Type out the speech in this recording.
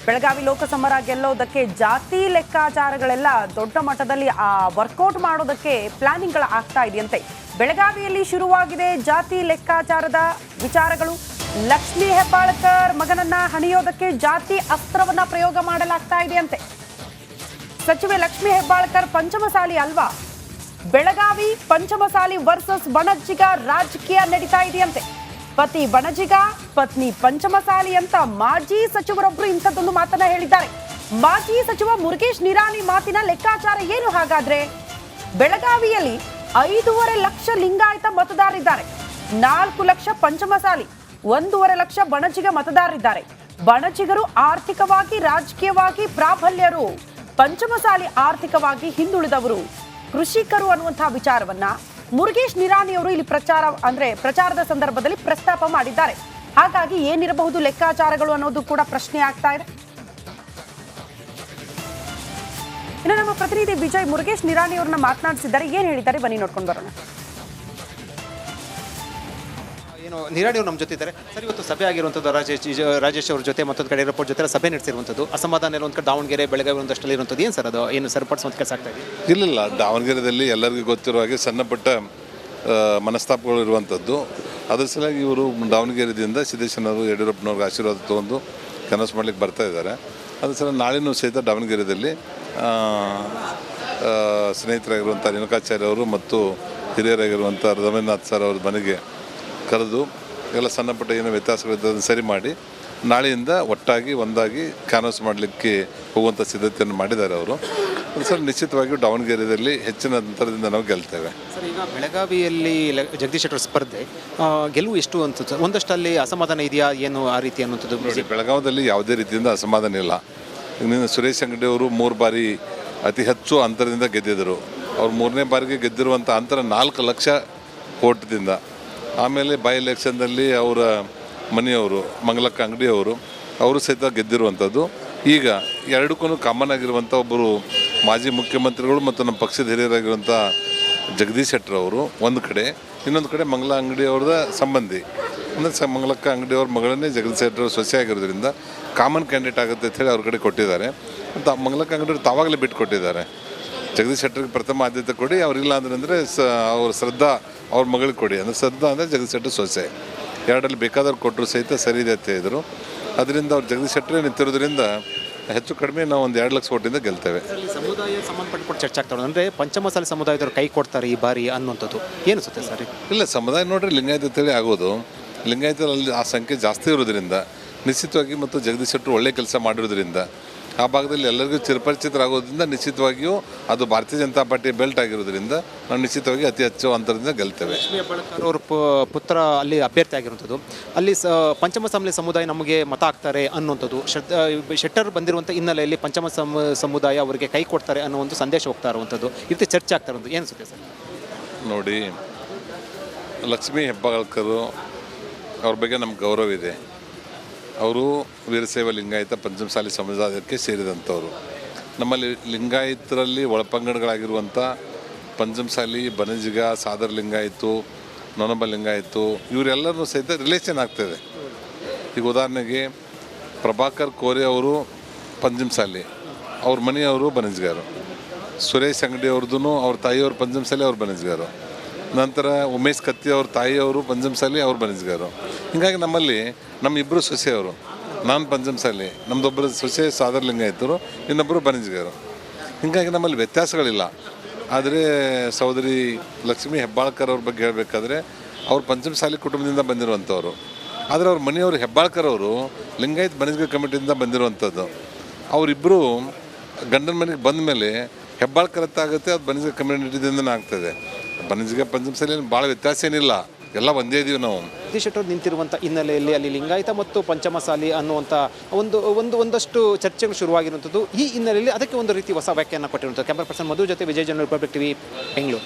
ಬೆಳಗಾವಿ ಲೋಕಸಮರ ಗೆಲ್ಲೋದಕ್ಕೆ ಜಾತಿ ಲೆಕ್ಕಾಚಾರಗಳೆಲ್ಲ ದೊಡ್ಡ ಮಟ್ಟದಲ್ಲಿ ವರ್ಕೌಟ್ ಮಾಡೋದಕ್ಕೆ ಪ್ಲಾನಿಂಗ್ಗಳು ಆಗ್ತಾ ಇದೆಯಂತೆ. ಬೆಳಗಾವಿಯಲ್ಲಿ ಶುರುವಾಗಿದೆ ಜಾತಿ ಲೆಕ್ಕಾಚಾರದ ವಿಚಾರಗಳು. ಲಕ್ಷ್ಮೀ ಹೆಬ್ಬಾಳ್ಕರ್ ಮಗನನ್ನ ಹಣಿಯೋದಕ್ಕೆ ಜಾತಿ ಅಸ್ತ್ರವನ್ನ ಪ್ರಯೋಗ ಮಾಡಲಾಗ್ತಾ ಇದೆಯಂತೆ. ಸಚಿವೆ ಲಕ್ಷ್ಮೀ ಹೆಬ್ಬಾಳ್ಕರ್ ಪಂಚಮಸಾಲಿ ಅಲ್ವಾ? ಬೆಳಗಾವಿ ಪಂಚಮಸಾಲಿ ವರ್ಸಸ್ ಬಣಜಿಗ ರಾಜಕೀಯ ನಡೀತಾ ಇದೆಯಂತೆ. ಪತಿ ಬಣಜಿಗ, ಪತ್ನಿ ಪಂಚಮಸಾಲಿ ಅಂತ ಮಾಜಿ ಸಚಿವರೊಬ್ಬರು ಇಂಥದ್ದೊಂದು ಮಾತನ್ನ ಹೇಳಿದ್ದಾರೆ. ಮಾಜಿ ಸಚಿವ ಮುರುಗೇಶ್ ನಿರಾಣಿ ಮಾತಿನ ಲೆಕ್ಕಾಚಾರ ಏನು ಹಾಗಾದ್ರೆ? ಬೆಳಗಾವಿಯಲ್ಲಿ 5.5 ಲಕ್ಷ ಲಿಂಗಾಯತ ಮತದಾರರಿದ್ದಾರೆ, 4 ಲಕ್ಷ ಪಂಚಮಸಾಲಿ, 1.5 ಲಕ್ಷ ಬಣಜಿಗ ಮತದಾರರಿದ್ದಾರೆ. ಬಣಜಿಗರು ಆರ್ಥಿಕವಾಗಿ ರಾಜಕೀಯವಾಗಿ ಪ್ರಾಬಲ್ಯರು, ಪಂಚಮಸಾಲಿ ಆರ್ಥಿಕವಾಗಿ ಹಿಂದುಳಿದವರು, ಕೃಷಿಕರು ಅನ್ನುವಂತಹ ವಿಚಾರವನ್ನ ಮುರುಗೇಶ್ ನಿರಾಣಿ ಅವರು ಇಲ್ಲಿ ಪ್ರಚಾರದ ಸಂದರ್ಭದಲ್ಲಿ ಪ್ರಸ್ತಾಪ ಮಾಡಿದ್ದಾರೆ. ಹಾಗಾಗಿ ಏನಿರಬಹುದು ಲೆಕ್ಕಾಚಾರಗಳು ಅನ್ನೋದು ಕೂಡ ಪ್ರಶ್ನೆ ಆಗ್ತಾ ಇದೆ. ಇನ್ನು ನಮ್ಮ ಪ್ರತಿನಿಧಿ ವಿಜಯ್ ಮುರುಗೇಶ್ ನಿರಾಣಿ ಅವರನ್ನ ಮಾತನಾಡಿಸಿದ್ದಾರೆ. ಏನ್ ಹೇಳಿದ್ದಾರೆ ಬನ್ನಿ ನೋಡ್ಕೊಂಡು ಬರೋಣ. ನಿರಾಣಿ ಅವರು ನಮ್ಮ ಜೊತೆ ಇದ್ದಾರೆ ಸರ್. ಇವತ್ತು ಸಭೆ ಆಗಿರುವಂಥದ್ದು ರಾಜೇಶ್ ಅವ್ರ ಜೊತೆ ಮತ್ತೊಂದು ಕಡೆ ಏರ್ಪೋರ್ಟ್ ಜೊತೆ ಸಭೆ ನಡೆಸಿರುವಂಥದ್ದು. ಅಸಮಾಧಾನ ಒಂದು ಕಡೆ ದಾವಣಗೆರೆ ಬೆಳಗಾವಿ ಒಂದಷ್ಟಲ್ಲಿ ಇರುವಂಥದ್ದು. ಏನು ಸರ್ ಅದು ಏನು ಸರಿಪಡಿಸುವಂಥ ಕೆಲಸ ಆಗ್ತಾ ಇದೆ? ಇಲ್ಲ, ದಾವಣಗೆರೆಯಲ್ಲಿ ಎಲ್ಲರಿಗೂ ಗೊತ್ತಿರುವ ಹಾಗೆ ಸಣ್ಣ ಪುಟ್ಟ ಮನಸ್ತಾಪಗಳು ಇರುವಂಥದ್ದು. ಅದ್ರ ಸಲುವಾಗಿ ಇವರು ದಾವಣಗೆರೆಯಿಂದ ಸಿದ್ದೇಶ್ವರನವರು ಯಡಿಯೂರಪ್ಪನವ್ರಿಗೆ ಆಶೀರ್ವಾದ ತೊಗೊಂಡು ಕನಸು ಮಾಡ್ಲಿಕ್ಕೆ ಬರ್ತಾ ಇದ್ದಾರೆ. ಅದ್ರ ಸಲ ನಾಳೆನೂ ಸಹಿತ ದಾವಣಗೆರೆಯಲ್ಲಿ ಸ್ನೇಹಿತರಾಗಿರುವಂಥ ರೇಣುಕಾಚಾರ್ಯ ಅವರು ಮತ್ತು ಹಿರಿಯರಾಗಿರುವಂಥ ರಮೇಂದ್ರನಾಥ್ ಸರ್ ಅವ್ರ ಮನೆಗೆ ಕರೆದು ಎಲ್ಲ ಸಣ್ಣ ಪುಟ್ಟ ಏನೋ ವ್ಯತ್ಯಾಸಗಳಿದ್ದದನ್ನು ಸರಿ ಮಾಡಿ ನಾಳೆಯಿಂದ ಒಟ್ಟಾಗಿ ಒಂದಾಗಿ ಕ್ಯಾನ್ವಾಸ್ ಮಾಡಲಿಕ್ಕೆ ಹೋಗುವಂಥ ಸಿದ್ಧತೆಯನ್ನು ಮಾಡಿದ್ದಾರೆ ಅವರು. ಸರ್ ನಿಶ್ಚಿತವಾಗಿಯೂ ದಾವಣಗೆರೆಯಲ್ಲಿ ಹೆಚ್ಚಿನ ಅಂತರದಿಂದ ನಾವು ಗೆಲ್ತೇವೆ. ಸರ್, ಈಗ ಬೆಳಗಾವಿಯಲ್ಲಿ ಜಗದೀಶ್ ಶೆಟ್ಟರ್ ಸ್ಪರ್ಧೆ ಗೆಲುವು ಎಷ್ಟು ಅಂತ ಒಂದಷ್ಟಲ್ಲಿ ಅಸಮಾಧಾನ ಇದೆಯಾ ಏನು ಆ ರೀತಿ ಅನ್ನುವಂಥದ್ದು? ಬೆಳಗಾವಿಯಲ್ಲಿ ಯಾವುದೇ ರೀತಿಯಿಂದ ಅಸಮಾಧಾನ ಇಲ್ಲ. ಇನ್ನು ಸುರೇಶ್ ಅಂಗಡಿ ಅವರು 3 ಬಾರಿ ಅತಿ ಹೆಚ್ಚು ಅಂತರದಿಂದ ಗೆದ್ದಿದ್ದರು. ಅವ್ರು 3ನೇ ಬಾರಿಗೆ ಗೆದ್ದಿರುವಂಥ ಅಂತರ 4 ಲಕ್ಷ ಓಟ್ದಿಂದ. ಆಮೇಲೆ ಬೈ ಎಲೆಕ್ಷನ್ನಲ್ಲಿ ಅವರ ಮನೆಯವರು ಮಂಗಲಕ್ಕ ಅಂಗಡಿಯವರು ಅವರು ಸಹಿತ ಗೆದ್ದಿರುವಂಥದ್ದು. ಈಗ ಎರಡಕ್ಕೂ ಕಾಮನ್ ಆಗಿರುವಂಥ ಒಬ್ಬರು ಮಾಜಿ ಮುಖ್ಯಮಂತ್ರಿಗಳು ಮತ್ತು ನಮ್ಮ ಪಕ್ಷದ ಹಿರಿಯರಾಗಿರುವಂಥ ಜಗದೀಶ್ ಶೆಟ್ಟರ್ ಅವರು ಒಂದು ಕಡೆ, ಇನ್ನೊಂದು ಕಡೆ ಮಂಗಲ ಅಂಗಡಿಯವ್ರದ ಸಂಬಂಧಿ ಅಂದರೆ ಮಂಗಲಕ್ಕ ಅಂಗಡಿಯವ್ರ ಮಗಳನ್ನೇ ಜಗದೀಶ್ ಶೆಟ್ಟರ್ ಸೊಸೆ ಆಗಿರೋದ್ರಿಂದ ಕಾಮನ್ ಕ್ಯಾಂಡಿಡೇಟ್ ಆಗುತ್ತೆ ಅಂತ ಹೇಳಿ ಅವ್ರ ಕಡೆ ಕೊಟ್ಟಿದ್ದಾರೆ. ಮತ್ತು ಮಂಗಲಕ್ಕ ಅಂಗಡಿಯವ್ರು ತಾವಾಗಲೇ ಬಿಟ್ಟು ಕೊಟ್ಟಿದ್ದಾರೆ. ಜಗದೀಶ್ ಶೆಟ್ಟರ್ಗೆ ಪ್ರಥಮ ಆದ್ಯತೆ ಕೊಡಿ, ಅವರಿಲ್ಲ ಅಂದರೆ ಅವ್ರ ಶ್ರದ್ಧಾ ಅವ್ರ ಮಗಳಿಗೆ ಕೊಡಿ ಅಂದರೆ ಶ್ರದ್ಧಾ ಅಂದರೆ ಜಗದೀಶ್ ಶೆಟ್ಟರ್ ಸೊಸೆ, ಎರಡರಲ್ಲಿ ಬೇಕಾದವ್ರು ಕೊಟ್ಟರು ಸಹಿತ ಸರಿ ಇದೆ ಅಂತ ಇದ್ದರು. ಅದರಿಂದ ಅವ್ರು ಜಗದೀಶ್ ಶೆಟ್ಟರೇ ನಿಂತಿರೋದ್ರಿಂದ ಹೆಚ್ಚು ಕಡಿಮೆ ನಾವು ಒಂದು 2 ಲಕ್ಷ ಓಟಿಂದ ಗೆಲ್ತೇವೆ. ಸಮುದಾಯ ಸಂಬಂಧಪಟ್ಟು ಚರ್ಚೆ ಆಗ್ತಾವೆ ಅಂದರೆ ಪಂಚಮಸಾಲಿ ಸಮುದಾಯದವರು ಕೈ ಕೊಡ್ತಾರೆ ಈ ಬಾರಿ ಅನ್ನುವಂಥದ್ದು ಏನು ಸುತ್ತೆ ಸರ್? ಇಲ್ಲ, ಸಮುದಾಯ ನೋಡ್ರಿ ಲಿಂಗಾಯತ ಅಂತೇಳಿ ಆಗೋದು. ಲಿಂಗಾಯತರಲ್ಲಿ ಆ ಸಂಖ್ಯೆ ಜಾಸ್ತಿ ಇರೋದ್ರಿಂದ ನಿಶ್ಚಿತವಾಗಿ ಮತ್ತು ಜಗದೀಶ್ ಶೆಟ್ಟರು ಒಳ್ಳೆ ಕೆಲಸ ಮಾಡಿರೋದ್ರಿಂದ ಆ ಭಾಗದಲ್ಲಿ ಎಲ್ಲರಿಗೂ ಚಿರಪರಿಚಿತರಾಗೋದ್ರಿಂದ ನಿಶ್ಚಿತವಾಗಿಯೂ ಅದು ಭಾರತೀಯ ಜನತಾ ಪಾರ್ಟಿ ಬೆಲ್ಟ್ ಆಗಿರೋದ್ರಿಂದ ನಾವು ನಿಶ್ಚಿತವಾಗಿ ಅತಿ ಹೆಚ್ಚು ಅಂತರದಿಂದ ಗೆಲ್ತೇವೆ. ಲಕ್ಷ್ಮೀ ಹೆಬ್ಬಾಳ್ಕರ್ ಅವ್ರ ಪುತ್ರ ಅಲ್ಲಿ ಅಭ್ಯರ್ಥಿ ಆಗಿರುವಂಥದ್ದು. ಅಲ್ಲಿ ಪಂಚಮಸಾಲಿ ಸಮುದಾಯ ನಮಗೆ ಮತ ಹಾಕ್ತಾರೆ ಅನ್ನುವಂಥದ್ದು ಶೆಟ್ಟರ್ ಬಂದಿರುವಂಥ ಹಿನ್ನೆಲೆಯಲ್ಲಿ ಸಮುದಾಯ ಅವರಿಗೆ ಕೈ ಕೊಡ್ತಾರೆ ಅನ್ನೋ ಒಂದು ಸಂದೇಶ ಹೋಗ್ತಾ ಇರುವಂಥದ್ದು. ಈ ರೀತಿ ಚರ್ಚೆ ಆಗ್ತಾ ಇರೋದು ಏನು ಸುತ್ತೆ ಸರ್? ನೋಡಿ, ಲಕ್ಷ್ಮೀ ಹೆಬ್ಬಾಳ್ಕರು ಅವ್ರ ಬಗ್ಗೆ ನಮ್ಗೆ ಗೌರವ ಇದೆ. ಅವರು ವೀರಶೈವ ಲಿಂಗಾಯತ ಪಂಚಮಸಾಲಿ ಸಮುದಾಯಕ್ಕೆ ಸೇರಿದಂಥವ್ರು. ನಮ್ಮಲ್ಲಿ ಲಿಂಗಾಯತರಲ್ಲಿ ಒಳಪಂಗಡಗಳಾಗಿರುವಂಥ ಪಂಚಮಸಾಲಿ, ಬಣಜಿಗ, ಸಾದರ ಲಿಂಗಾಯತು, ನೊನಬ ಲಿಂಗಾಯತು ಇವರೆಲ್ಲರೂ ಸಹಿತ ರಿಲೇಷನ್ ಆಗ್ತಾಯಿದೆ. ಈಗ ಉದಾಹರಣೆಗೆ ಪ್ರಭಾಕರ್ ಕೋರೆ ಅವರು ಪಂಚಮಸಾಲಿ, ಅವ್ರ ಮನೆಯವರು ಬಣಜಿಗರು. ಸುರೇಶ್ ಅಂಗಡಿ ಅವ್ರದ್ದು ಅವ್ರ ತಾಯಿಯವರು ಪಂಚಮಸಾಲಿ, ಅವ್ರ ಬಣಜಿಗರು. ನಂತರ ಉಮೇಶ್ ಕತ್ತಿ ಅವ್ರ ತಾಯಿಯವರು ಪಂಚಮಸಾಲಿ, ಅವ್ರ ಬಣಜಿಗರು. ಹೀಗಾಗಿ ನಮ್ಮಲ್ಲಿ ನಮ್ಮ ಇಬ್ಬರು ಸೊಸೆಯವರು, ನಾನು ಪಂಚಮಸಾಲಿ, ನಮ್ಮದೊಬ್ಬರು ಸೊಸೆ ಸಾದರ ಲಿಂಗಾಯತರು, ಇನ್ನೊಬ್ಬರು ಬಣಜಿಗರು. ಹೀಗಾಗಿ ನಮ್ಮಲ್ಲಿ ವ್ಯತ್ಯಾಸಗಳಿಲ್ಲ. ಆದರೆ ಸಹೋದರಿ ಲಕ್ಷ್ಮೀ ಹೆಬ್ಬಾಳ್ಕರ್ ಅವ್ರ ಬಗ್ಗೆ ಹೇಳಬೇಕಾದ್ರೆ ಅವ್ರು ಪಂಚಮಸಾಲಿ ಕುಟುಂಬದಿಂದ ಬಂದಿರುವಂಥವ್ರು. ಆದರೆ ಅವ್ರ ಮನೆಯವರು ಹೆಬ್ಬಾಳ್ಕರ್ ಅವರು ಲಿಂಗಾಯತ್ ಬಣಜಿಗ ಕಮಿಟಿಯಿಂದ ಬಂದಿರುವಂಥದ್ದು. ಅವರಿಬ್ಬರು ಗಂಡನ ಮನೆಗೆ ಬಂದ ಮೇಲೆ ಹೆಬ್ಬಾಳ್ಕರ್ ಆಗುತ್ತೆ, ಅದು ಬಣಜಿಗ ಕಮ್ಯುನಿಟಿದಿಂದನೇ ಆಗ್ತದೆ. ಬಣಜಿಗ ಪಂಚಮಸಾಲಿ ಭಾಳ ವ್ಯತ್ಯಾಸ ಏನಿಲ್ಲ, ಎಲ್ಲ ಒಂದೇ ಇದೀವಿ ನಾವು. ಜಗದೀಶ್ ಶೆಟ್ಟರ್ ನಿಂತಿರುವಂಥ ಹಿನ್ನೆಲೆಯಲ್ಲಿ ಅಲ್ಲಿ ಲಿಂಗಾಯತ ಮತ್ತು ಪಂಚಮಸಾಲಿ ಅನ್ನುವಂಥ ಒಂದಷ್ಟು ಚರ್ಚೆಗಳು ಶುರುವಾಗಿರುವಂಥದ್ದು. ಈ ಹಿನ್ನೆಲೆಯಲ್ಲಿ ಅದಕ್ಕೆ ಒಂದು ರೀತಿ ಹೊಸ ವ್ಯಾಖ್ಯಾನ ಕೊಟ್ಟಿರುವಂಥದ್ದು. ಕ್ಯಾಮರಾ ಪರ್ಸನ್ ಮಧು ಜೊತೆ ವಿಜಯ್ ಜನ, ರಿಪಬ್ಲಿಕ್ ಟಿವಿ, ಬೆಂಗಳೂರು.